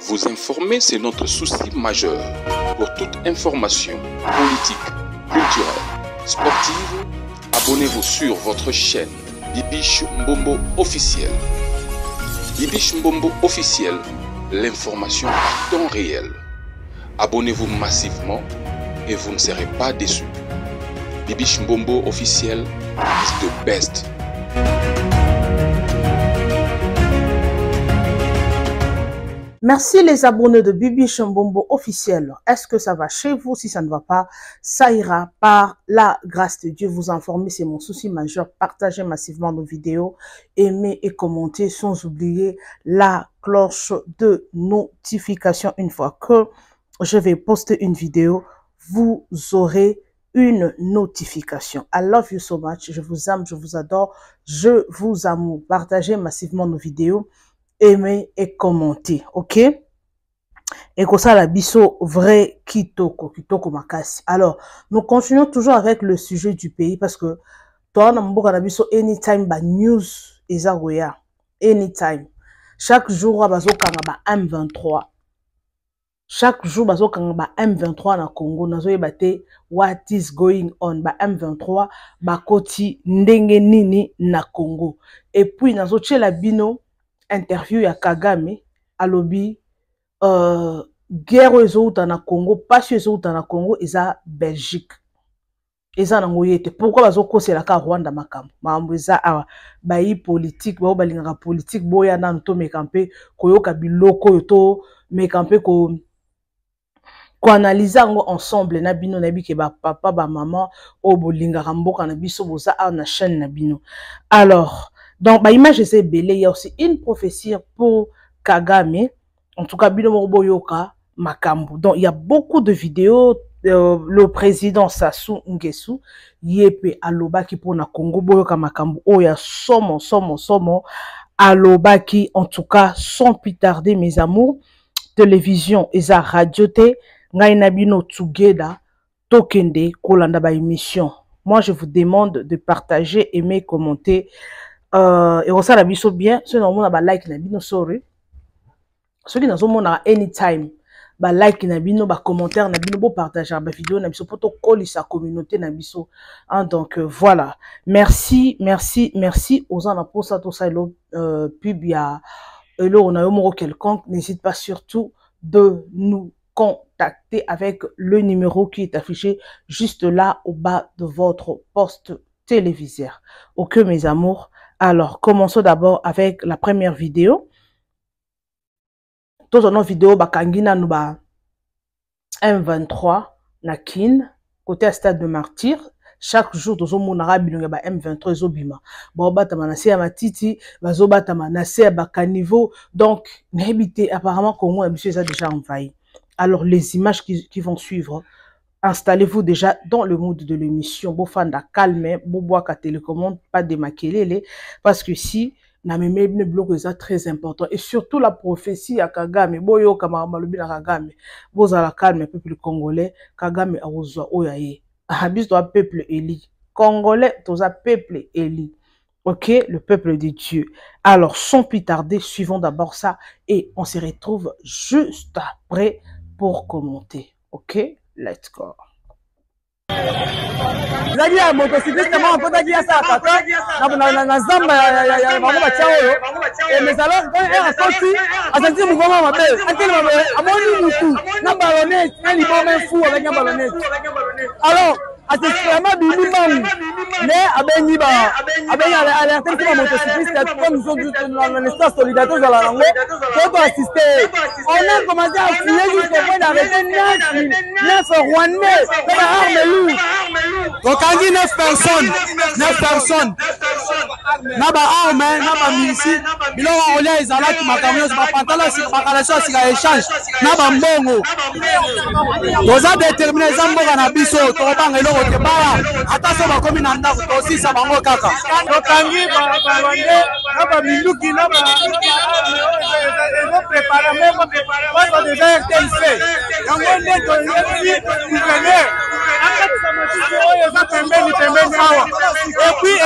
Vous informer, c'est notre souci majeur. Pour toute information politique, culturelle, sportive, abonnez-vous sur votre chaîne Bibiche Mbombo officiel. Bibiche Mbombo officiel, l'information à temps réel. Abonnez-vous massivement et vous ne serez pas déçus. Bibiche Mbombo officiel is the best. Merci les abonnés de Bibiche Mbombo officiel. Est-ce que ça va chez vous? Si ça ne va pas, ça ira par la grâce de Dieu. Vous informer, c'est mon souci majeur. Partagez massivement nos vidéos, aimez et commentez sans oublier la cloche de notification. Une fois que je vais poster une vidéo, vous aurez une notification. I love you so much. Je vous aime, je vous adore, je vous amour. Partagez massivement nos vidéos. Aimez et commentez, ok? Et comme ça, la biso vrai kitoko makasi. Alors, nous continuons toujours avec le sujet du pays parce que toi, on a beaucoup de biso anytime ba news ezagoya, anytime. Chaque jour, bazo kanga ba M23. Chaque jour, bazo kanga ba M23 na Congo. Nazo yebate what is going on ba M23 ba koti ndenge nini na Congo. Et puis nazo la bino interview ya Kagame alobi guerre ezouta na Congo, pas ezouta na Congo eza Belgique. Eza nango yete. Pourquoi bazokosela ka Rwanda makambo? Makambo eza awa bayi politique, bao balingaka politique boya nanu to mekampe koyoka biloko yo to mekampe ko analyser ngo ensemble na bino na bike ba papa ba maman o bolingaka mboka na biso boza na chaîne na bino. Alors donc, bah, image c'est belé. Il y a aussi une prophétie pour Kagame. En tout cas, Bino Boyoka Makambo. Donc, il y a beaucoup de vidéos. Le président Sassou Nguesso, Yepe Aloba qui pour na Congo Boyoka Makambo. Oh, il y a somo. Aloba qui, en tout cas, sans plus tarder, mes amours, télévision et sa radio te, Ngaina Bino Together, Tokende, Kolanda ba émission. Moi, je vous demande de partager, aimer, commenter. Et on s'en biso bien ceux qui ont like na bino sorry ceux qui n'ont pas anytime ba like na bino ba commentaire na bino bo partager ba vidéo na biso pour to coller sa communauté na biso hein, donc voilà merci aux gens pour ça tout ça pub ya là on a eu mot quelconque n'hésite pas surtout de nous contacter avec le numéro qui est affiché juste là au bas de votre poste téléviseur. Ok mes amours. Alors, commençons d'abord avec la première vidéo. Tous nos vidéos, Bakangina nous ba M23 na kin côté à stade de martyr. Chaque jour, tous nos monarabi nous ba M23 zobima. Boba tamanase à matiti, bazoba tamanase à bakaniveau. Donc, n'habitez apparemment Congo a déjà envahi. Alors, les images qui vont suivre. Installez-vous déjà dans le mood de l'émission. Bofanda calme, boboaka télécommande, pas démaquiller parce que si na même ne bloc est très important et surtout la prophétie à Kagame, boyo kama malobi na Kagame, bozala calme peuple congolais, Kagame aozwa oyaye. Habis doit peuple éli. Congolais, toza peuple éli. OK, le peuple de Dieu. Alors, sans plus tarder, suivons d'abord ça et on se retrouve juste après pour commenter. OK? Let's go. Zagi ya motocycliste mo mpota gi asa papa na zamba ya bango ba tiaoyo et mais alors quand elle a sorti a senti mouvement mabe atel mabe amoni mutu na ballonnette na libome fou avec un ballonnette alors vraiment bimimam mais abenyi alerter pour motocycliste comme nous sommes dans l'espace solidarité dans la langue pour assister on a commencé à fouiller jusqu'au point d'arrêter 9 Rwandais avec armes lourdes. Donc on dit 9 personnes naba arme naba milisi biloko olia ezala ki makamyo ba pantala sur ba relation sur échange naba mbongo toza déterminer zamboka na biso to banga eloko te bala ata so ba komi na ndako to si sa bango kaka to kangi ba bande naba minduki naba préparer même pas de faire tel fait yango ndeto yesi gouverneur akati sa matisi oyo za pembeni awa. Et puis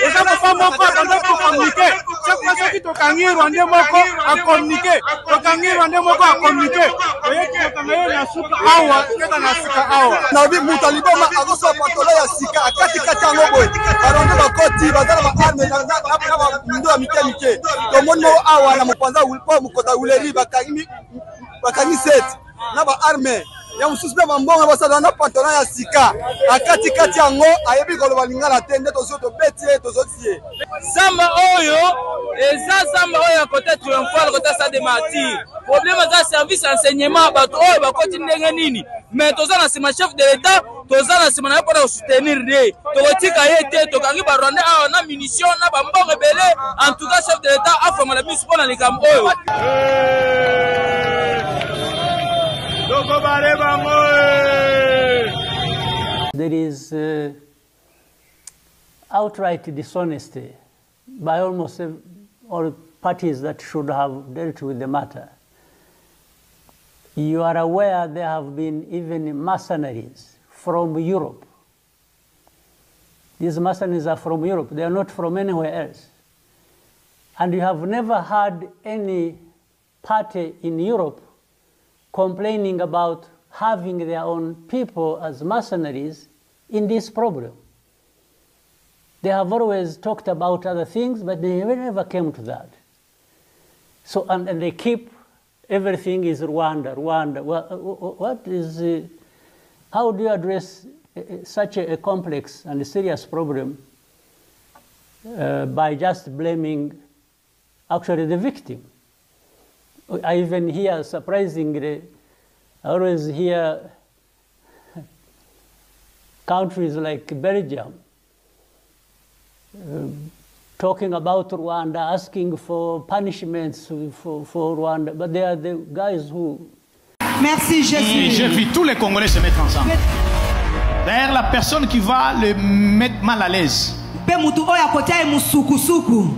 eza papa moko atanda ko communiquer. Chaque fois soki tokangi Rwanda moko a communiquer. Tokangi Rwanda moko a communiquer. Oyeki kokanga na suka awa, keta na sika awa. Na bi mutaliboma akoso patola ya sika akati yango boy. Baronde bakoti bazala ba arme na ndo ya mike. Tomoni mo awa na mopanza ulpo mukota uleri bakangi set. Na ba arme ya mususu pe bambonga basala na pantona ya sika akati yango ayebi koloba lingala te nde tozo betie tozotie zamba oyo eza zamba oyo côté triomphal côté ça de martyr problème za service enseignement bato oyo bakoti ndenge nini mais toza na sima chef de l'état toza na sima na pour soutenir de tokotika yete tokangi ba Rwanda awa na munition na bambonga belé en tout cas chef de l'état afama la biso pona likambo oyo. There is outright dishonesty by almost all parties that should have dealt with the matter. You are aware there have been even mercenaries from Europe. These mercenaries are from Europe. They are not from anywhere else. And you have never had any party in Europe complaining about having their own people as mercenaries in this problem. They have always talked about other things, but they never came to that. So, and they keep, everything is Rwanda. What is, how do you address such a complex and a serious problem by just blaming actually the victim? I even hear, surprisingly, I always hear countries like Belgium talking about Rwanda, asking for punishments for Rwanda, but they are the guys who... Merci Jésus. J'ai vu tous les Congolais se mettre ensemble. D'ailleurs, la personne qui va le mettre mal à l'aise,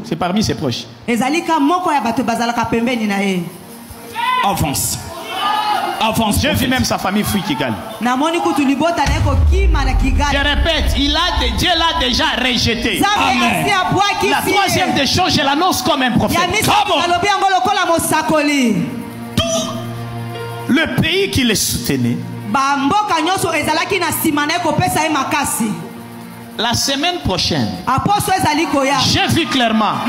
c'est parmi ses proches. Avance. Avance. J'ai vu même sa famille fuir Kigali. Je répète, Dieu l'a déjà rejeté. Amen. La troisième des choses, je l'annonce comme un prophète. Tout le pays qui les soutenait, la semaine prochaine, j'ai vu clairement,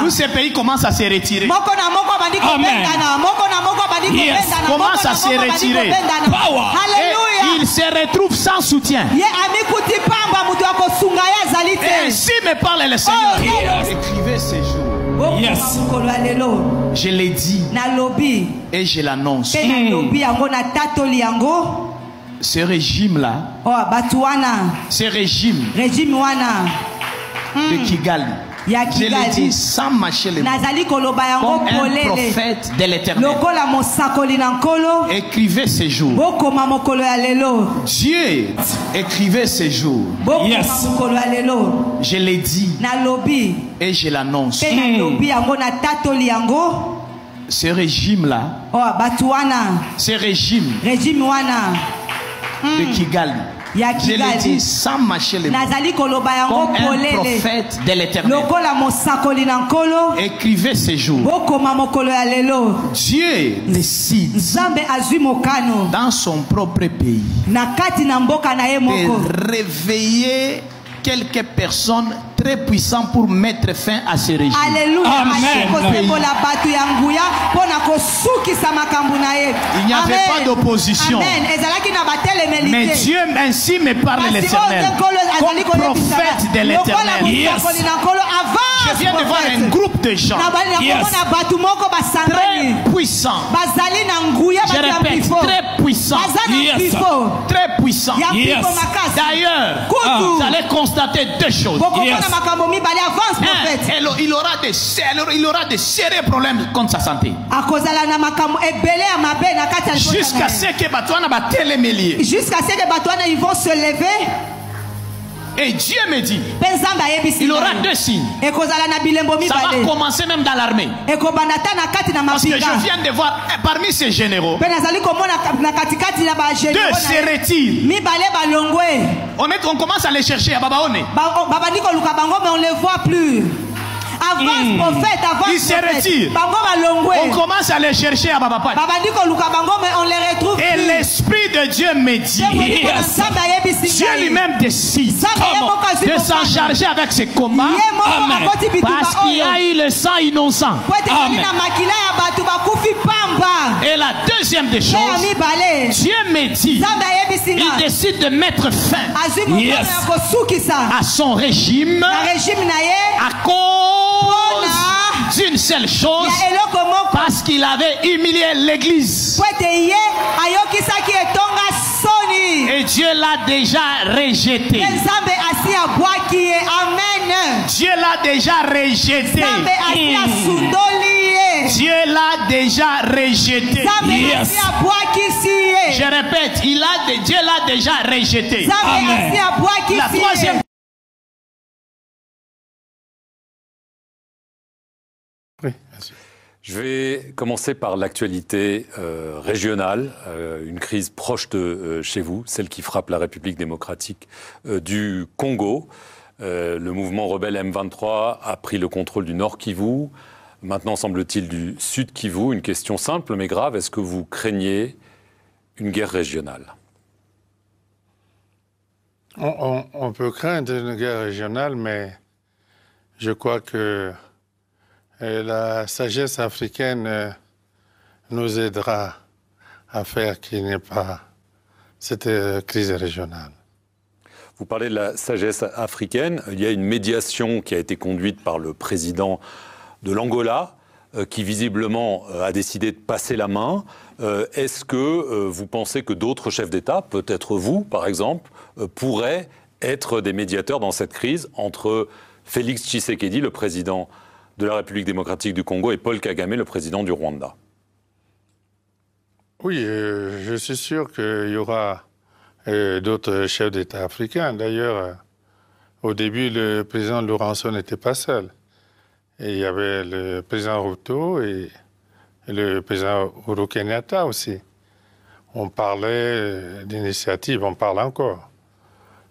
tous ces pays commencent à se retirer. Amen. Yes. Commencent à se retirer. Et ils se retrouvent sans soutien. Et ainsi me parle le Seigneur. Écrivez ces jours. Yes. Je l'ai dit et je l'annonce. Ce régime-là, ce régime de Kigali, je l'ai dit sans mâcher les mots, comme un prophète de l'Éternel. Écrivez ces jours. Dieu, écrivez ces jours. Yes. Je l'ai dit et je l'annonce. Ce régime-là, ce régime de Kigali, je l'ai dit sans mâcher les mots, comme un prophète de l'Éternel. Écrivez ces jours. Dieu décide dans son propre pays de réveiller quelques personnes très puissantes pour mettre fin à ce régime. Alléluia. Amen. Il n'y avait pas d'opposition. Mais Dieu ainsi me parle l'Éternel. Comme prophète de l'Éternel. Yes. Je viens de voir un groupe de gens très puissants. Je répète, très puissants. Yes. Très puissants. Yes. D'ailleurs, vous allez constater deux choses. Yes. Il aura des sérieux problèmes contre sa santé. Jusqu'à ce que Batouana va télémélier. Jusqu'à ce que Batouana ils vont se lever. Et Dieu me dit, il aura 2 signes. Ça va commencer même dans l'armée. Parce que je viens de voir parmi ces généraux, 2 se retirent. On commence à les chercher à Babaone. On ne les voit plus. Ils se retirent. On commence à les chercher à Babapay. Et l'Esprit de Dieu me dit, Dieu lui-même décide de s'en charger avec ces combats. Amen. Parce qu'il y a eu le sang innocent. Amen. Et la deuxième des choses, Dieu me dit, il décide de mettre fin à son régime à cause d'une seule chose, parce qu'il avait humilié l'église. Et Dieu l'a déjà rejeté. Dieu l'a déjà rejeté. Dieu l'a déjà rejeté. Yes. Je répète, Dieu l'a déjà rejeté. Amen. La troisième. Je vais commencer par l'actualité régionale, une crise proche de chez vous, celle qui frappe la République démocratique du Congo. Le mouvement rebelle M23 a pris le contrôle du Nord Kivu, maintenant semble-t-il du Sud Kivu. Une question simple mais grave, est-ce que vous craignez une guerre régionale? On peut craindre une guerre régionale, mais je crois que la sagesse africaine nous aidera à faire qu'il n'y ait pas cette crise régionale. Vous parlez de la sagesse africaine. Il y a une médiation qui a été conduite par le président de l'Angola, qui visiblement a décidé de passer la main. Est-ce que vous pensez que d'autres chefs d'État, peut-être vous par exemple, pourraient être des médiateurs dans cette crise entre Félix Tshisekedi, le président de la République démocratique du Congo, et Paul Kagame, le président du Rwanda? Oui, je suis sûr qu'il y aura d'autres chefs d'État africains. D'ailleurs, au début, le président Lourenço n'était pas seul. Et il y avait le président Ruto et le président Uhuru Kenyatta aussi. On parlait d'initiatives, on parle encore,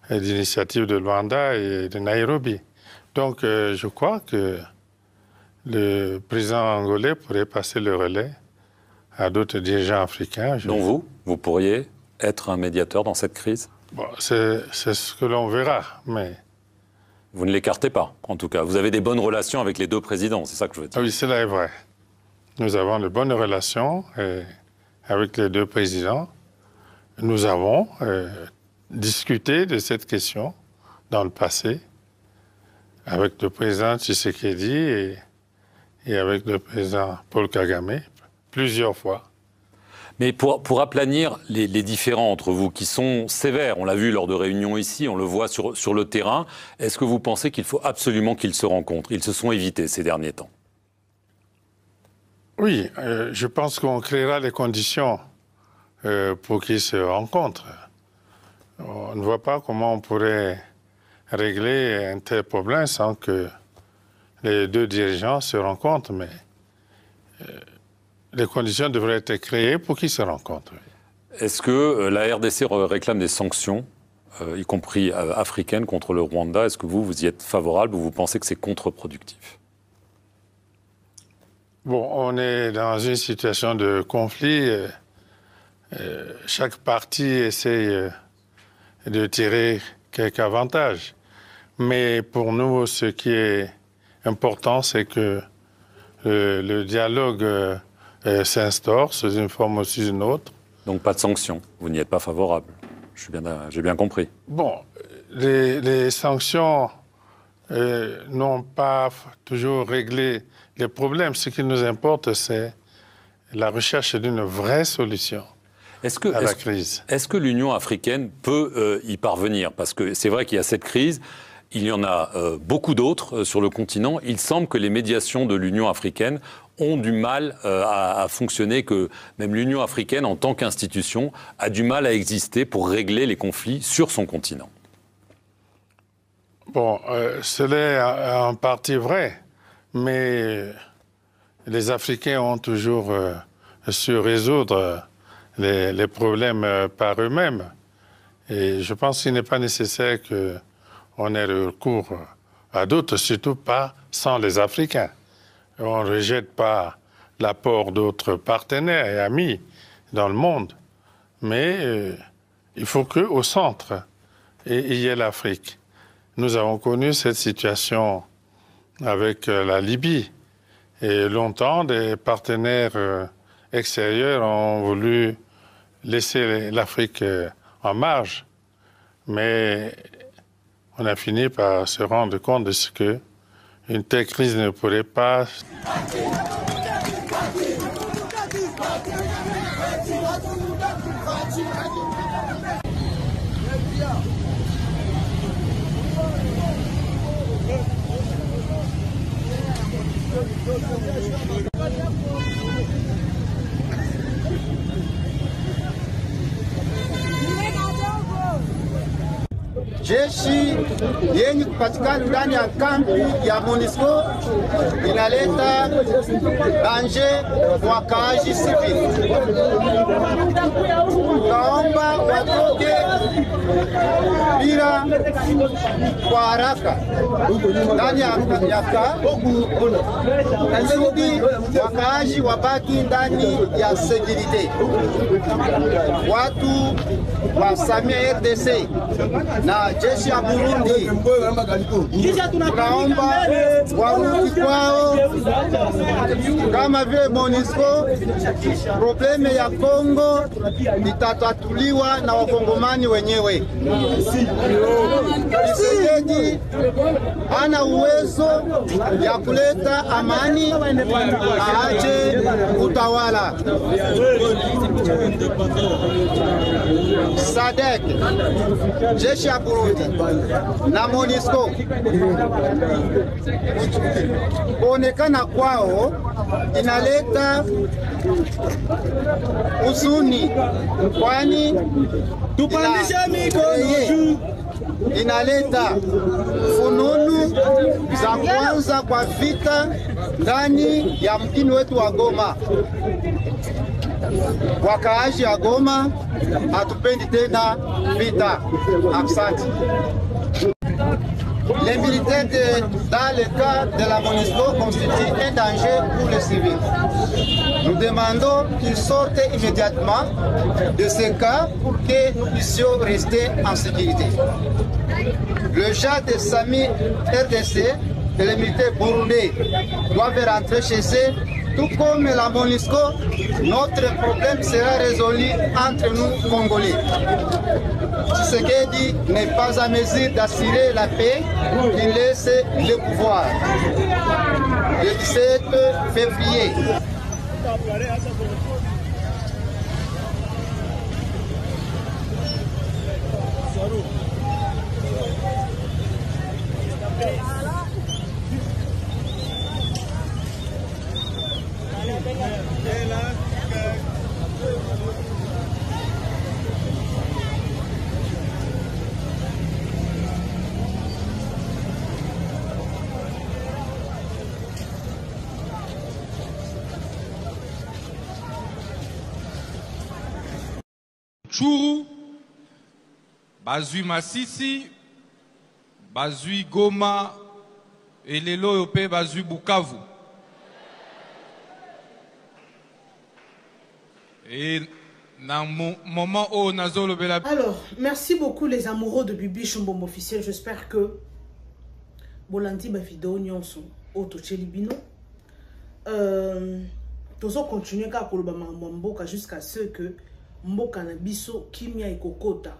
d'initiatives de Luanda et de Nairobi. Donc, je crois que le président angolais pourrait passer le relais à d'autres dirigeants africains. Donc vous pourriez être un médiateur dans cette crise? Bon, c'est ce que l'on verra, mais... Vous ne l'écartez pas, en tout cas. Vous avez des bonnes relations avec les deux présidents, c'est ça que je veux dire. Oui, cela est vrai. Nous avons de bonnes relations avec les deux présidents. Nous avons discuté de cette question dans le passé avec le président Tshisekedi et avec le président Paul Kagame, plusieurs fois. Mais pour aplanir les différends entre vous, qui sont sévères, on l'a vu lors de réunions ici, on le voit sur le terrain, est-ce que vous pensez qu'il faut absolument qu'ils se rencontrent? Ils se sont évités ces derniers temps. Oui, je pense qu'on créera les conditions pour qu'ils se rencontrent. On ne voit pas comment on pourrait régler un tel problème sans que les deux dirigeants se rencontrent, mais les conditions devraient être créées pour qu'ils se rencontrent. Est-ce que la RDC réclame des sanctions, y compris africaines, contre le Rwanda? Est-ce que vous y êtes favorable ou vous pensez que c'est contre-productif? Bon, on est dans une situation de conflit. Chaque partie essaie de tirer quelques avantages. Mais pour nous, ce qui est important, c'est que le dialogue s'instaure sous une forme ou sous une autre. Donc pas de sanctions, vous n'y êtes pas favorable, j'ai bien compris. Bon, les sanctions n'ont pas toujours réglé les problèmes. Ce qui nous importe, c'est la recherche d'une vraie solution à la crise. Est-ce que l'Union africaine peut y parvenir? Parce que c'est vrai qu'il y a cette crise, il y en a beaucoup d'autres sur le continent. Il semble que les médiations de l'Union africaine ont du mal à fonctionner, que même l'Union africaine, en tant qu'institution, a du mal à exister pour régler les conflits sur son continent. Bon, cela est en partie vrai, mais les Africains ont toujours su résoudre les problèmes par eux-mêmes. Et je pense qu'il n'est pas nécessaire qu'on ait recours à d'autres, surtout pas sans les Africains. On ne rejette pas l'apport d'autres partenaires et amis dans le monde, mais il faut qu'au centre, il y ait l'Afrique. Nous avons connu cette situation avec la Libye. Et longtemps, des partenaires extérieurs ont voulu laisser l'Afrique en marge. Mais on a fini par se rendre compte de ce qu'une telle crise ne pourrait pas... Jeshi yenye kupatikana ndani ya kambi ya MONUSCO inaleta danger kwa wakaaji sivili. Naomba watoke bila kwa haraka ndani ya kambi kusudi wakaaji wabaki ndani ya sekirite. Watu wa Samia RDC na jeshi ya Burundi tunaomba warudi kwao, kama vile MONUSCO. Probleme ya Kongo itatatuliwa na wakongomani wenyewe. Tshisekedi hana uwezo ya kuleta amani, aache utawala. SADC, jeshi ya Burundi na MONUSCO kuonekana kwao inaleta huzuni, kwani inaleta fununu za kwanza kwa vita ndani ya mjini wetu wa Goma. Wakaaji wa Goma hatupendi tena vita. Asante. Les militaires dans le cas de la MONUSCO constituent un danger pour les civils. Nous demandons qu'ils sortent immédiatement de ce cas pour que nous puissions rester en sécurité. Le genre de Sami RDC et les militaires burundais doivent rentrer chez eux. Tout comme la MONUSCO, notre problème sera résolu entre nous Congolais. Tshisekedi n'est pas à mesure d'assurer la paix, il laisse le pouvoir. Le 17 février. Tchuru, bazui Masisi, bazui Goma, et lelo yope bazui Bukavu. Et dans mon moment où Nazolo Bela. Alors, merci beaucoup les amoureux de Bibi Chombombo officiel. J'espère que Bolandi ma vidéo nyonso auto chelibino. Tozo continuer ka koloba mamboka jusqu'à ce que mboka na biso kimia ekokota.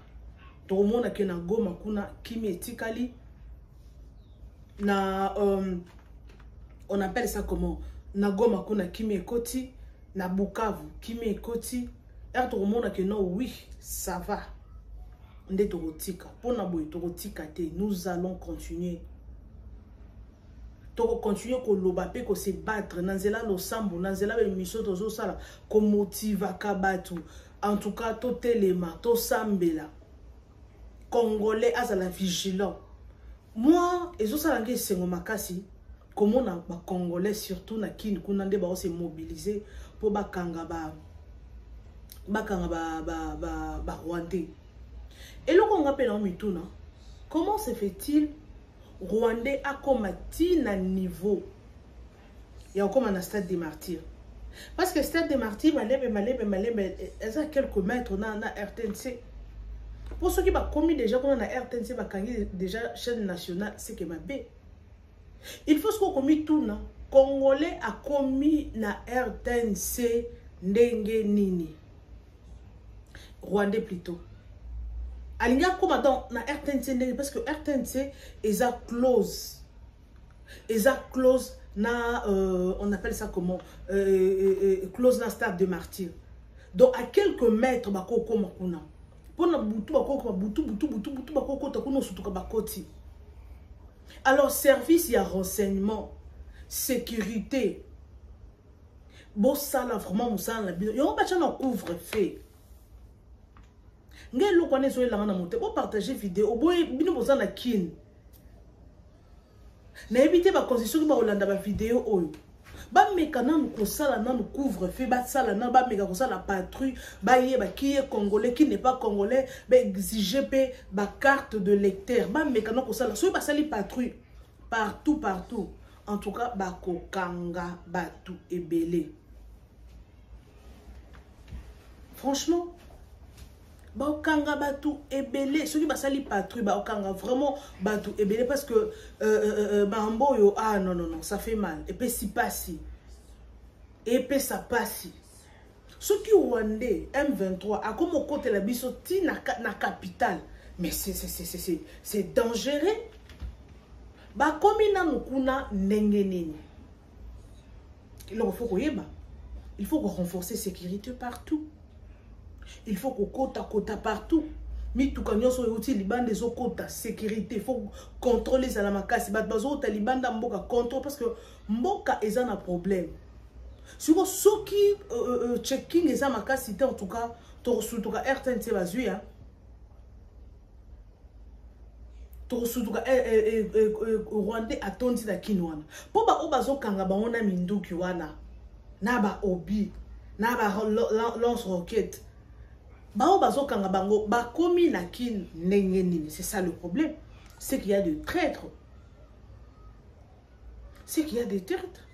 Tomona ke na Goma kuna kimia etikali na on appelle ça comment? Na Goma kuna kimia ekoti, na Bukavu kimia ekoti. Et tomona ke non oui, ça va. Nde torotika. Pona boy torotika te, nous allons continuer. Toko continuer ko lobape ko se battre nanzela lo sambo nanzela be mission tozo sala ko motiva kabatu. En tout cas, tout élément, tout sambela. Congolais à la vigilant. moi ezosalanga esengo makasi komona ba Congolais surtout na Kin kuna nde ba se mobiliser pour bakanga ba Rwandais. Et le Congo pe na mituna, comment se fait-il Rwandais a comme un niveau il y a comme un stade des martyrs. Parce que stade des martyrs elles ont quelques mètres na RTNC. Pour ceux qui ont commis déjà qu'on a RTNC ba kangi déjà chaîne nationale, c'est que ma B. Il faut ce qu'on commis tout na Congolais a commis na RTNC ndenge nini. Rwandais plutôt. Alinga comme dans na RTNC parce que RTNC est à close. Est à close na on appelle ça comment close na stade de martyr. Donc à quelques mètres bakoko makuna. Pona butu bakoko butu bakoko takuno sutuka bakoti. Alors service il y a renseignement, sécurité. Bon ça là vraiment musa na bino. Yo ba chana couvre-feu. Ngé lo kwane zo la na monter pour partager vidéo boy bino boza na Kin. Na éviter ba condition ba olanda ba vidéo oyo. Ba meka nanu ko sala nanu couvre-feu ba sala na ba meka ko sala patrouille ba yeba qui est congolais qui n'est pas congolais ba exiger ba carte de lecteur ba meka nanu ko sala so ba sali patrouille partout en tout cas ba ko kanga batu ebele. Franchement ba okanga batu ebele ceux qui basali patrouille ba okanga vraiment batu ebele parce que mambo yo ah non ça fait mal et puis si passi et puis ça passe ceux qui Rwandais M23 a comme au côté la biso ti na capitale mais c'est dangereux ba komi na mukuna ndenge nini il faut qu'on renforcer sécurité partout. Il faut qu'on kota partout. Mi tout quand nyoso yoti liban des kota sécurité. Il faut contrôler ça la makasi. Bat bazo taliban da mboka contrôle parce que mboka est un problème. Sur ceux qui checking les makasi en tout cas surtout RTNC bazuya. Surtout Rwandais atondi da kinwana. Po ba obazo kanga ba ona minduki wana. Na ba obi, na ba lance roquette. C'est ça le problème. C'est qu'il y a des traîtres. C'est qu'il y a des traîtres.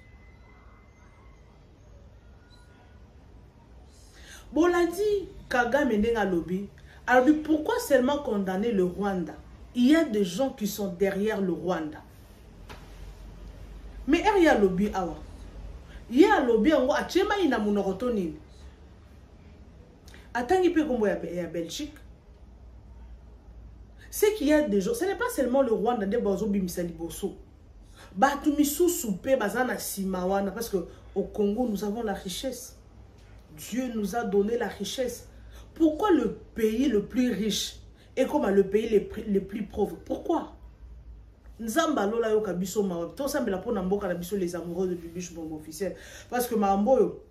Bon, l'a dit Kagame Nenga Lobby. Alors, pourquoi seulement condamner le Rwanda? Il y a des gens qui sont derrière le Rwanda. Mais il y a lobby awa. Il y a lobby en a chema ina monorotonine. Attends, comme à Belgique. C'est qu'il y a des gens, ce n'est pas seulement le Rwanda de Bazo Bimisali Bosso. Batumisu Soupé, Bazana Simawana, parce qu'au Congo, nous avons la richesse. Dieu nous a donné la richesse. Pourquoi le pays le plus riche est comme le pays le plus pauvre? Pourquoi? Nzamba lola yo kabiso ma to sambela pona mboka na biso les amoureux de Bibi Chambombo officiel parce que ma mboyo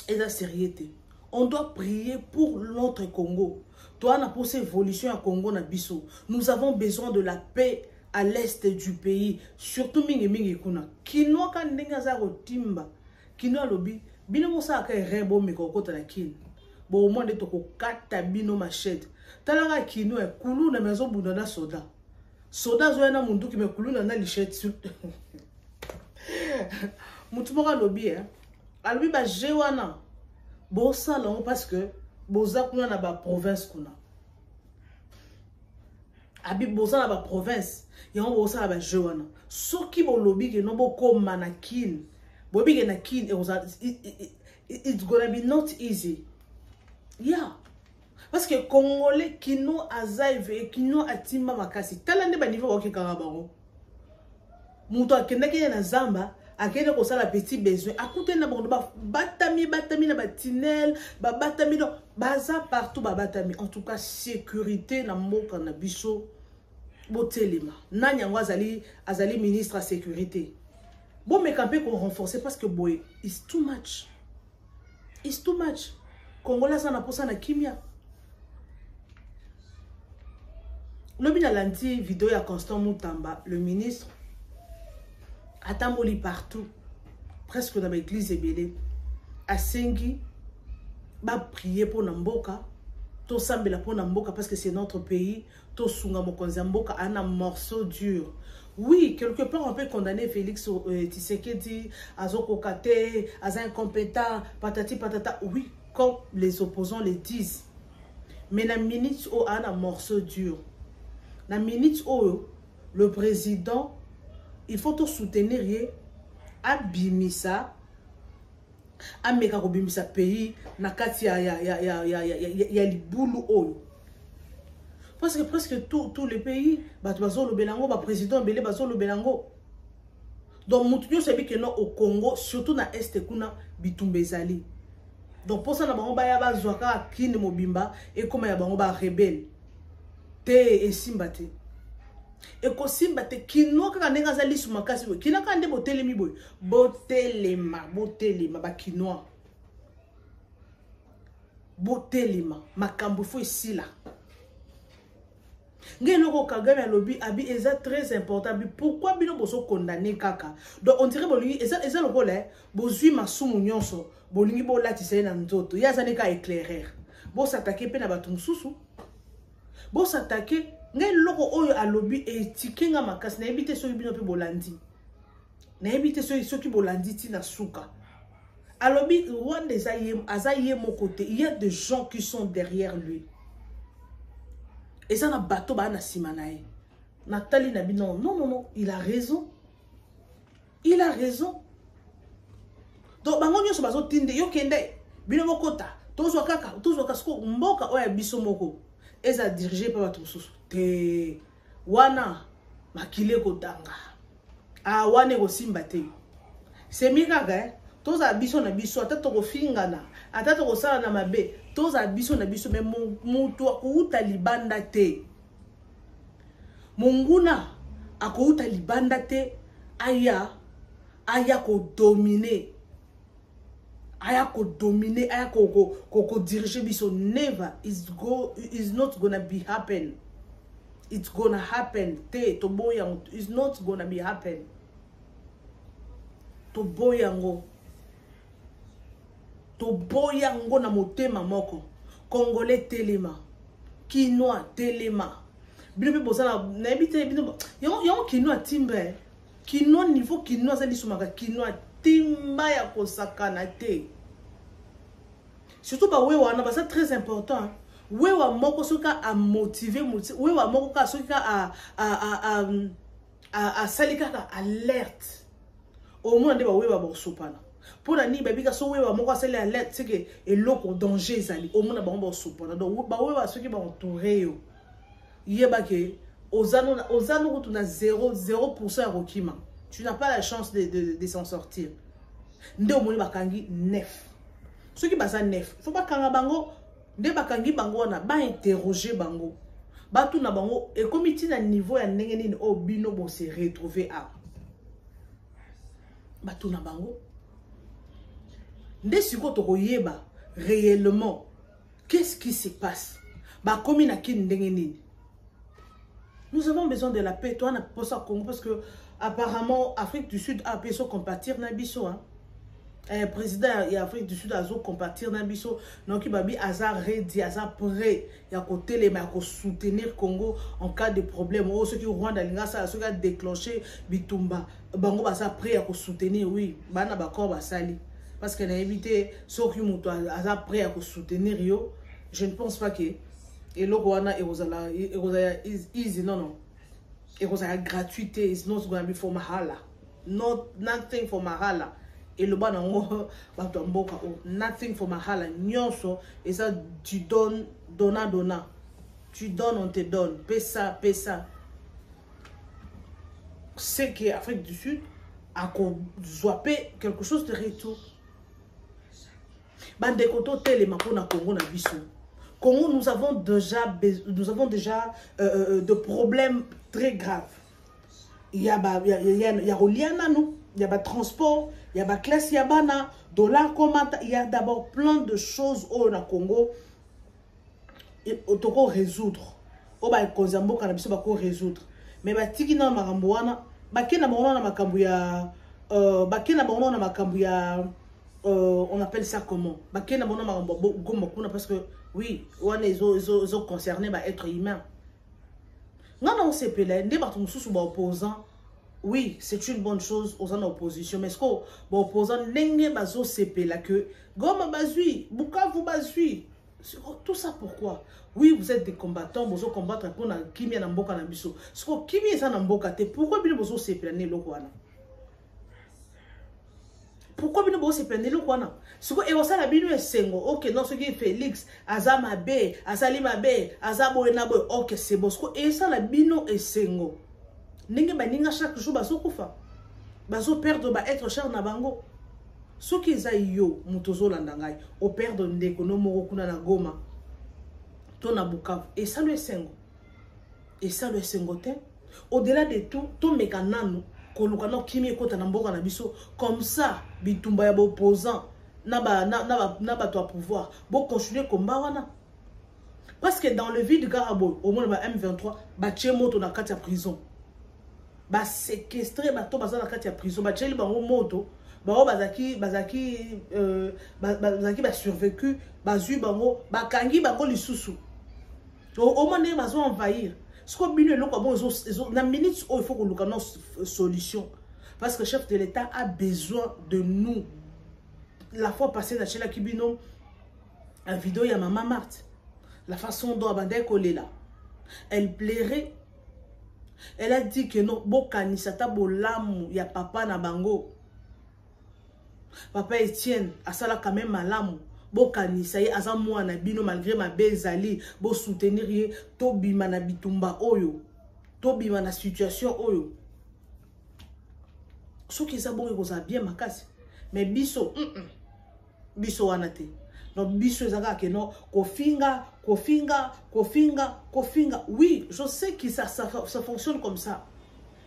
est la sérieuxité. On doit prier pour notre Congo. Toi, on a pour cette évolution à Congo na biso. Nous avons besoin de la paix à l'est du pays. Surtout mingi kuna. Kino ka ndenga za rotimba. Kino lobi. Bino mosa ka rebo mikoko na kin. Bo au moins de toko kata bino machette. Talaka kino e kulu na maison bundana soda. Soda zo na mundu ki me kulu na lichette sur. Mutu moka lobi Alobi ba jewana. Bon salon parce que boza kuna na ba province kuna. Abi boza na ba province, ya on boza na ba jewana. Soki bo lobby ke no bo ko manakin. Bo bi ke na kin it's gonna be not easy. Yeah. Parce que Congolais kino azaive kino atimba makasi. Talande ba niveau oke karabango. Muto akendaki na Zamba. Akende ko sala petit besoin akute na bondo batami na batinel batami no baza partout batami en tout cas sécurité na mboka na biso botelema nanyango azali ministre à sécurité bon mais quand qu'on renforcer parce que boy is too much Congolais ça na posa na kimia Lobi na lundi vidéo ya Constant Moutamba, le ministre atamboli partout, presque dans l'église ebele, a sengi, ba prier pour Namboka, to sambela pour Namboka parce que c'est notre pays, to sunga mokonzi Mboka a un morceau dur. Oui, quelque part on peut condamner Félix Tshisekedi, Azoko Kate, Aza incompétent, patati patata, oui, comme les opposants le disent. Mais la minute où a un morceau dur, la minute où le président, il faut tout soutenir, abimisa, ameka kobimisa pays, nakati ya libulu oyo. Parce que presque tous les pays, bazo le belango, président belé bazo le belango. Donc mutunyo sabi que non au Congo, surtout na est kuna bitumbezali. Donc pour ça na bango ba ya bazwaka kine mobimba et comme ya bango ba rebelle. Te et simbate. Et ko simbate kino kaka nenga zali su makasi bo. Kina ka nde botelemi boy. Botelema ba kinoa. Botelema makambo fo ici là. Ngelo Kagame a lobby abi eza très important. Pourquoi bino boso condamner kaka? Donc on dirait bolingi eza le rôle bozui masumu nyonso bolingi bo latisa na nzoto. Ya zaneka éclairer. Bo s'attaquer pe na batu mususu. Bo s'attaquer ngelo oyo a lobby etike nga makasi na ebite so bino pe bolandi. Na ebite so ki bolandi ti na suka. A lobby Rwanda azaye mon côté. Il y a des gens qui sont derrière lui. Et ça, na bateau, na simanae. Nathalie Nabi, non, il a raison. Il a raison. Donc, bango nyo so bazo tinde, yo kende, bino mokota, tozo kaka, sko, mboka oya biso moko. Eza dirigé par bato mususu. Te, wana, makile kotanga. Ah, wane go simba te. C'est mikaga, toza biso na biso, ata toko fingana, ata toko sala na mabe. Toza biso na biso, mais mutu akuuta libanda te. Munguna akuuta libanda te, aya ko dominer. Aya ko dominer, aya ko diriger biso. Never is not gonna be happen. It's gonna happen. Te toboyango, it's not gonna be happen. Toboyango. Toboyango na motema moko. Congolais telema. Kinois telema. Bino pe bosala na ebite bino. Yo kinois timbe. Kinois niveau kinois zali sumaka kinois timba ya kosakana te. Surtout ba wewa na basa très important. Wewa moko soka a motiver wewa moko ka soka a salika ka alerte. Au moins de ba wewa ba sopana. Pour la nuit, baby, quand on va mourir, c'est l'alerte, c'est que et l'eau danger, zali. Au moins, on va souper. Donc, bah ouais, ceux qui vont entourer, il a que aux anneaux, tu as 0% à Rokima. Tu n'as pas la chance de s'en sortir. Nde au moins bakangi 9. Ceux qui basent 9, faut pas kanga bango. Nde bakangi bango na ba interroger bango. Ba tout na bango et comme il tient à niveau ya nengeni au bino bon se retrouver à. Ba tout na bango. Dès que tu yeba réellement qu'est-ce qui se passe, bah comme nous avons besoin de la paix. Toi, on a pas ça Congo parce que apparemment Afrique du Sud a pu se compatir nabiso hein. Président et Afrique du Sud a zo compatir nabiso donc il va bien hasard ready hasard prêt il y a côté les mais soutenir Congo en cas de problème ou ceux qui Rwanda linga ça ceux qui a déclenché bitumba bango ba ça prêt à soutenir oui bana ba ko ba sali. Parce qu'elle a évité ceux qui ont prêt à soutenir yo, je ne pense pas que et le Rwanda easy non et la gratuité is not going to be for mahala, nothing for mahala et le bana nothing for mahala nyonso et ça tu donnes donna tu donnes on te donne pesa c'est que Afrique du Sud a zoapé quelque chose de retour. Congo, nous avons déjà de problèmes très graves. Il y a transport, il y a classe yabana, dollar comment, il y a d'abord plein de choses au Congo et au résoudre. o ba konzambo kana biso ba ko résoudre mais ba tiki na makambo wana ba kena ba na makambo ya bakena ba na makambo ya on appelle ça comment bakena ba na makambo goma kuna parce que oui wana ils ont concerné ba être humain ngana on sepela nde ba tumususu ba opposant. Oui, c'est une bonne chose aux oppositions, mais ce que les opposants n'engagent pas au CP là que Goma bazui, Bukavu bazui. Tout ça pourquoi? Oui, vous êtes des combattants, vous allez combattre pour la Kimi na mboka na biso. Ce que Kimi est na mboka te, pourquoi vous allez CP là né lokwana? Pourquoi vous allez CP là né lokwana? Ce que et on la binu esengo. OK, non ce qui est Félix, Azama B, Azalima B, Azabo Enabo. OK, c'est bon. Ce que et ça la binu esengo. Ninge baninga chaque jour bazo kufa bazo perdre ba être cher na bango soki za yo mutozo landangai o perdre ndeko no moko kuna na Goma to na Bukavu et ça le sengo te au-delà de tout to mekanano ko lukano kimi kota na mboka na biso comme ça bitumba ya opposant na ba to pouvoir bo continuer combat wana parce que dans le vide garabo au moins ba M23 ba tchemoto na kati ya prison ba séquestrer ba to baza na kati ya prison ba tcheli bango moto ba bazaki ba survécu ba zui bango ba kangi bango lisusu au moins ne bazo envahir ce qu'on bino loko bon na minutes il faut que nous ayons une solution parce que le chef de l'État a besoin de nous. La fois passée na chela kibino la vidéo ya maman Marthe la façon dont abandé collé là elle plairait. Elle a dit que non, Bokani sata bolamu ya papa na bango. Papa Etienne, asala quand même malamu. Bokani ça y est, azamwa na bino malgré ma bezali, bo soutenir ye, to bima na bitumba oyo. To bima na situation oyo. So ki za bongo za bien makasi. Mais biso, biso wanate. Donc biso ezaka que non, kofinga. Oui, je sais que ça fonctionne comme ça.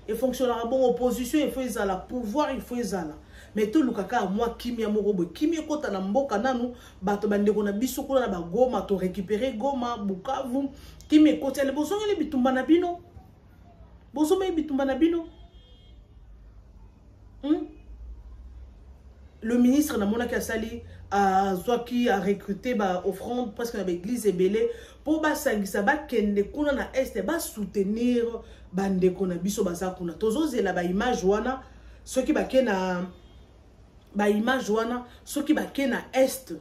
Il fonctionnera bon opposition, il faut y aller pouvoir, il faut y aller. Mais tout le cas moi kimi ya morobo, kimi kota na mboka nanu, bato bandeko na biso ko na ba Goma to récupérer Goma, Bukavu, kimi kota le bozo le bitumba na bino. Bozo me bitumba na bino. Le ministre na mona kasali Zouaki a recruté ba offrande parce que l'église est belée pour ba sangisa ba kende kuna na est ba soutenir bande kona biso baza kuna tozo zela ba image wana soki ba kena ba image wana soki ba kena est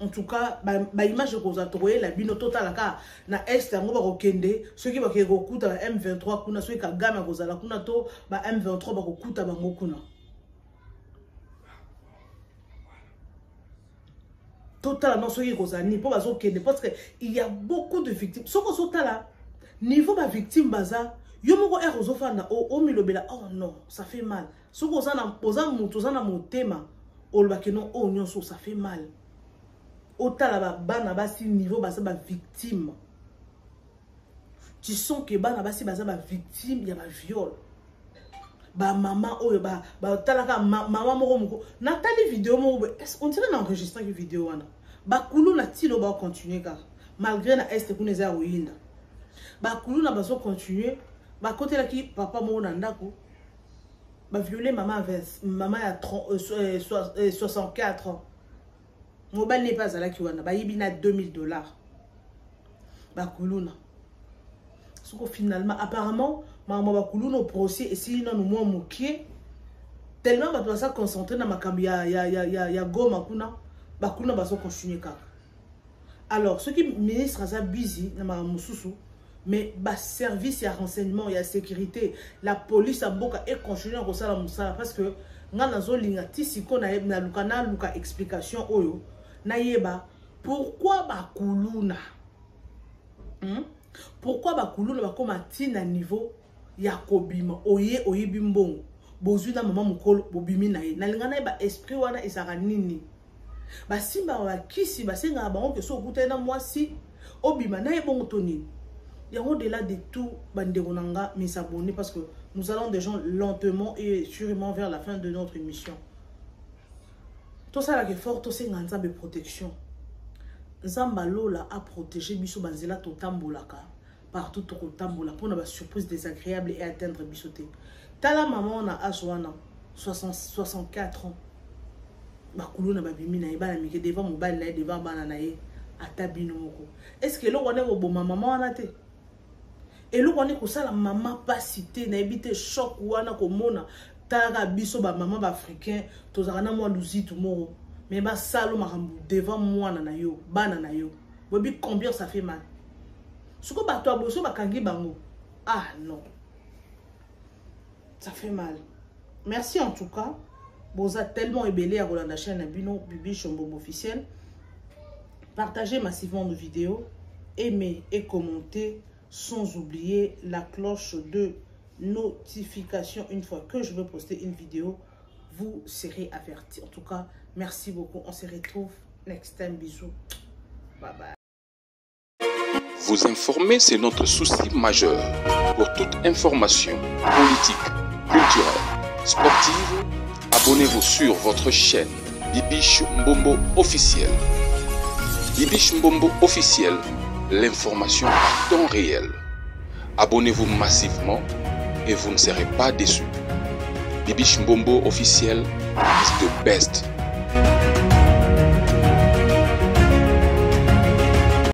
en tout cas ba image ko za troyer la bino total ka na est ngo ba ko kende soki ba ke ko kuta ba M23 kuna soki ka gama ko za la kuna to ba M23 ba ko kuta bango kuna. Totalement, ce qui est parce qu'il y a beaucoup de victimes. Ce qui est là, niveau de victime, oh non, ça fait mal. Ce qui est là, ça fait mal. Niveau victime. Tu sens que victime, il y a un viol. Ba maman oyo ba talaka maman moko natali vidéo mo on dirait d'enregistrer une vidéo wana ba kulu na tilo ba continuer car malgré na est kuneza oyinda ba kulu na bazo continuer ba côté la ki papa mo na ndako ba violer maman ya 64 ans mobile n'est pas ala ki wana ba yibina $2000 ba kulu na soko finalement apparemment maman bakulu no procès et si non moi mokié tellement ba doit concentrer na makambi ya Goma kuna bakuna baso continuer ka. Alors ce qui ministre aza busy na mamususu mais ba service ya renseignement ya sécurité la police a boka et continuer ko sala musala parce que ngana zo linga tisiko na luka explication oyo na yeba pourquoi bakuluna pourquoi bakuluna bakoma tina niveau ya kobima oye bimbongo bozwi na mama mukolo bobimi na ye na lingana ba esprit wana ezaka nini ba simba wa kisi ba senga bango ke so kuta na mwasi obima na ye bongo tonini ya au-delà de tout bandeko nanga mes abonnés parce que nous allons des gens lentement et sûrement vers la fin de notre émission. Tout ça là que fort to senga nzambe protection nzamba lola a protéger biso banzela to tambolaka partout au tambola pour une surprise désagréable et atteindre bisoté. Tala maman on a Aswana 64 ans. Bakulu na babimi na ibana mike devant mobile là devant bana na ye atabino moko. Est-ce que lo wana bo maman wana te? Et lo wana ko sala maman pas cité na ebité choc wana ko mona tala biso ba maman ba africain tozana mo luzi tout moro. Mais ba salo makambu devant moi na yo bana na yo. Bobi combien ça fait mal. Suko ba to boso ba kangi bango. Ah non. Ça fait mal. Merci en tout cas. Vous êtes tellement ébellé à la chaîne Bino Bibi Shombombo officiel. Partagez massivement nos vidéos. Aimez et commentez. Sans oublier la cloche de notification. Une fois que je veux poster une vidéo, vous serez avertis. En tout cas, merci beaucoup. On se retrouve next time. Bisous. Bye bye. Vous informer, c'est notre souci majeur. Pour toute information politique, culturelle, sportive, abonnez-vous sur votre chaîne Bibiche Mbombo officiel. Bibiche Mbombo officiel, l'information à temps réel. Abonnez-vous massivement et vous ne serez pas déçus. Bibiche Mbombo officiel is the best.